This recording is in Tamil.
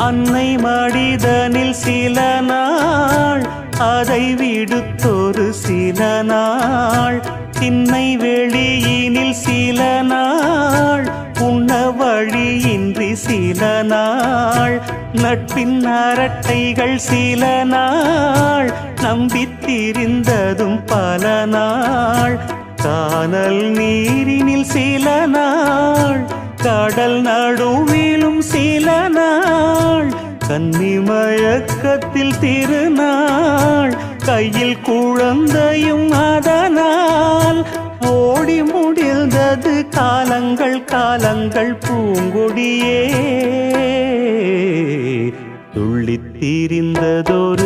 அன்னை மடிதனில் சில நாள் அதை விடுத்தொரு சில நாள் திண்ணை வெளியினில் சில நாள் உண்ண வழியின்றி சில நாள் நட்பின் அரட்டைகள் சில நாள் நம்பித்திரிந்ததும் பல நாள் கானல் நீரினில் சில நாள் கடல் நடுவிலும் சில நாள் கன்னிமயக்கத்தில் திருநாள் கையில் குழந்தையும் அதனால் ஓடி முடிந்தது காலங்கள் காலங்கள் பூங்கொடியே துள்ளித் திரிந்ததோர்